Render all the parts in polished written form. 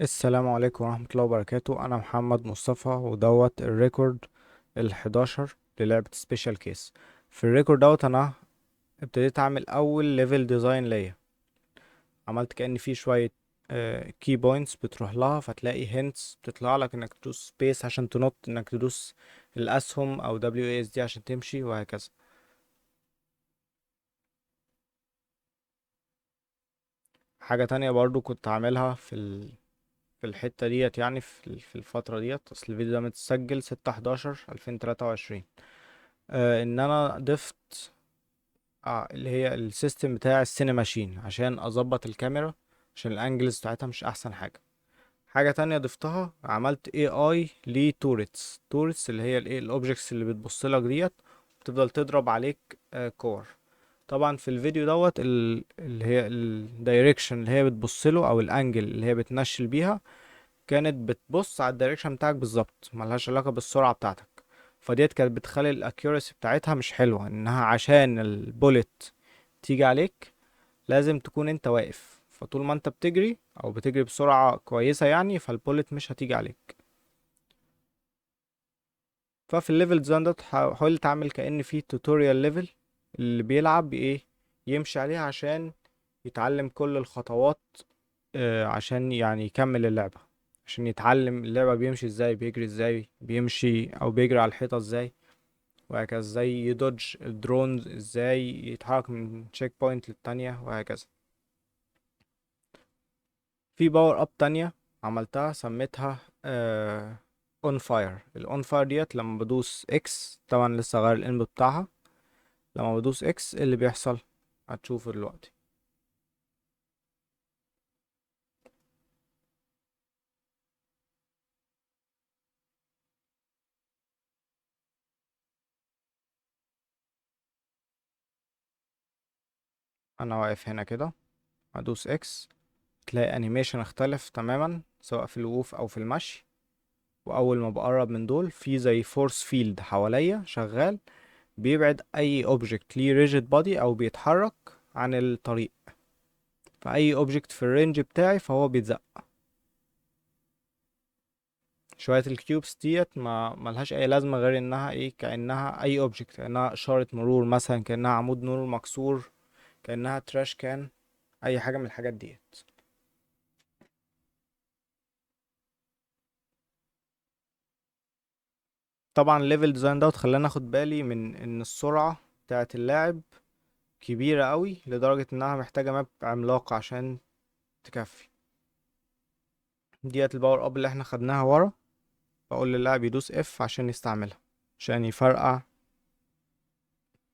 السلام عليكم ورحمة الله وبركاته. أنا محمد مصطفى ودوت الريكورد ال11 للعبة سبيشال كيس. في الريكورد دوت أنا ابتديت أعمل أول ليفل ديزاين ليا. عملت كأن في شوية كي بوينتس بتروح لها، فتلاقي هنتس بتطلع لك إنك تدوس سبيس عشان تنط، إنك تدوس الأسهم أو WASD عشان تمشي، وهكذا. حاجة تانية برضو كنت عاملها في الحتة ديت، يعني في الفترة ديت. أصل الفيديو ده متسجل 6/11/2023. ان انا ضفت اللي هي السيستم بتاع السينماشين عشان اظبط الكاميرا، عشان الانجلز بتاعتها مش احسن حاجة. حاجة تانية ضفتها، عملت AI لتوريتس اللي هي الايه الاوبجكتس اللي بتبص لك ديت، بتفضل تضرب عليك كور. طبعا في الفيديو دوت اللي هي الدايركشن اللي هي بتبص له، او الانجل اللي هي بتنشل بيها، كانت بتبص على الدايركشن بتاعك بالظبط، ملهاش علاقة بالسرعة بتاعتك. فديت كانت بتخلي الاكيورسي بتاعتها مش حلوة، انها عشان البوليت تيجي عليك لازم تكون انت واقف، فطول ما انت بتجري او بتجري بسرعة كويسة يعني، فالبوليت مش هتيجي عليك. ففي الليفل ديزاين ده حاولت اعمل كأن في توتوريال ليفل اللي بيلعب ايه يمشي عليها عشان يتعلم كل الخطوات، عشان يعني يكمل اللعبة، عشان يتعلم اللعبة بيمشي ازاي، بيجري ازاي، بيمشي او بيجري على الحيطة ازاي، وهكذا. ازاي يدوج الدرونز، ازاي يتحرك من تشيك بوينت للتانية، وهكذا. في باور اب تانية عملتها، سميتها اون فاير. الاون فاير ديت لما بدوس اكس، طبعا لسه غير الانبوت بتاعها، لما بدوس اكس إيه اللي بيحصل؟ هتشوفه دلوقتي. انا واقف هنا كده، هدوس اكس، تلاقي انيميشن اختلف تماما سواء في الوقوف او في المشي. واول ما بقرب من دول، في زي فورس فيلد حواليا شغال، بيبعد اي اوبجكت ليه ريجيد بودي او بيتحرك عن الطريق. فاي اوبجكت في الرينج بتاعي فهو بيتزق. شوية الكيوبس ديت ما ملهاش اي لازمة غير انها ايه، كأنها اي اوبجكت، كأنها اشارة مرور مثلا، كأنها عمود نور مكسور، كأنها تراش كان، اي حاجة من الحاجات ديت. طبعا الليفل ديزاين دوت خلاني اخد بالي من ان السرعة بتاعت اللاعب كبيرة قوي، لدرجة انها محتاجة ماب عملاقة عشان تكفي. ديت الباور اب اللي احنا خدناها ورا، بقول للاعب يدوس اف عشان يستعملها، عشان يفرقع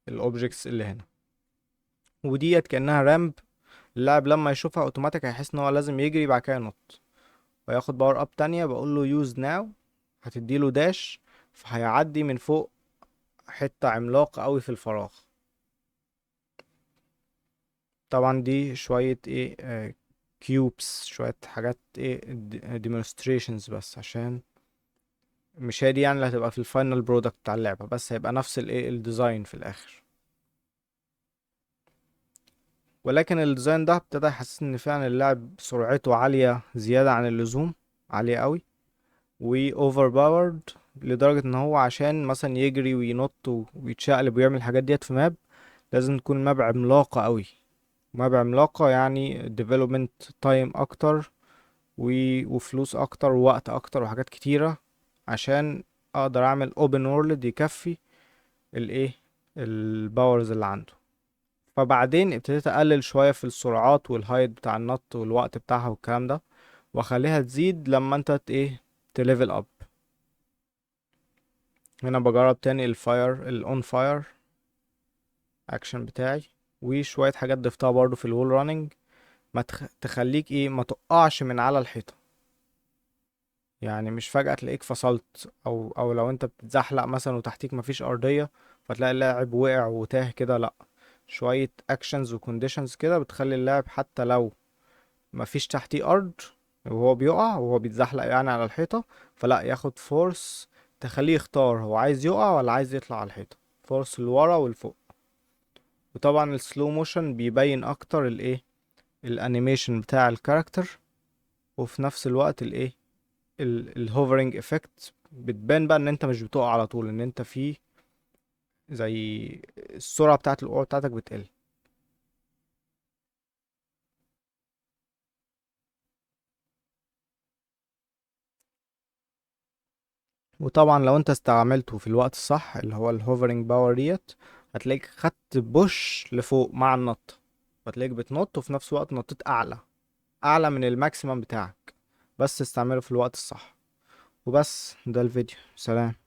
الاوبجكتس اللي هنا. وديت كأنها رامب، اللاعب لما يشوفها اوتوماتيك هيحس ان هو لازم يجري بعد كده ينط. وياخد باور اب تانية، بقول له يوز ناو، هتديله داش، فهيعدي من فوق حتة عملاقة قوي في الفراغ. طبعا دي شوية ايه كيوبس، شوية حاجات ايه demonstrations بس، عشان مش هي دي يعني اللي هتبقى في الفاينل برودكت بتاع اللعبة، بس هيبقى نفس الايه الديزاين في الاخر. ولكن الديزاين ده ابتدى يحسسني ان فعلا اللعب سرعته عالية زيادة عن اللزوم، عالية قوي، و overpowered، لدرجة ان هو عشان مثلا يجري وينط ويتشقلب ويعمل الحاجات ديت في ماب، لازم تكون ماب عملاقة قوي. ماب عملاقة يعني development time اكتر، وفلوس اكتر ووقت اكتر وحاجات كتيرة، عشان اقدر اعمل open world يكفي الايه الباورز اللي عنده. فبعدين ابتديت اقلل شوية في السرعات والهايت بتاع النط والوقت بتاعها والكلام ده، واخليها تزيد لما انت تليفل اب. هنا بجرب تاني الفاير الاون فاير اكشن بتاعي، وشوية حاجات ضفتها برضو في الوول راننج، ما تخليك ما تقعش من على الحيطة. يعني مش فجأة تلاقيك فصلت، او لو انت بتتزحلق مثلا وتحتيك مفيش ارضية، فتلاقي اللاعب وقع وتاه كده، لا. شوية اكشنز وكونديشنز كده بتخلي اللاعب حتى لو مفيش تحتيه ارض، وهو بيقع وهو بيتزحلق يعني على الحيطة، فلا ياخد فورس تخليه يختار هو عايز يقع ولا عايز يطلع على الحيطة، فورس لورا والفوق. وطبعا السلو موشن بيبين اكتر الانيميشن بتاع الكاركتر، وفي نفس الوقت الايه، الهوفرنج افكت بتبان بقى ان انت مش بتقع على طول، ان انت في زي السرعة بتاعت الوقوع بتاعتك بتقل. وطبعا لو انت استعملته في الوقت الصح اللي هو الهوفرنج باور ديت، هتلاقيك خدت بوش لفوق مع النط، هتلاقيك بتنط وفي نفس الوقت نطيت اعلى، اعلى من الماكسيمم بتاعك، بس استعمله في الوقت الصح. وبس ده الفيديو، سلام.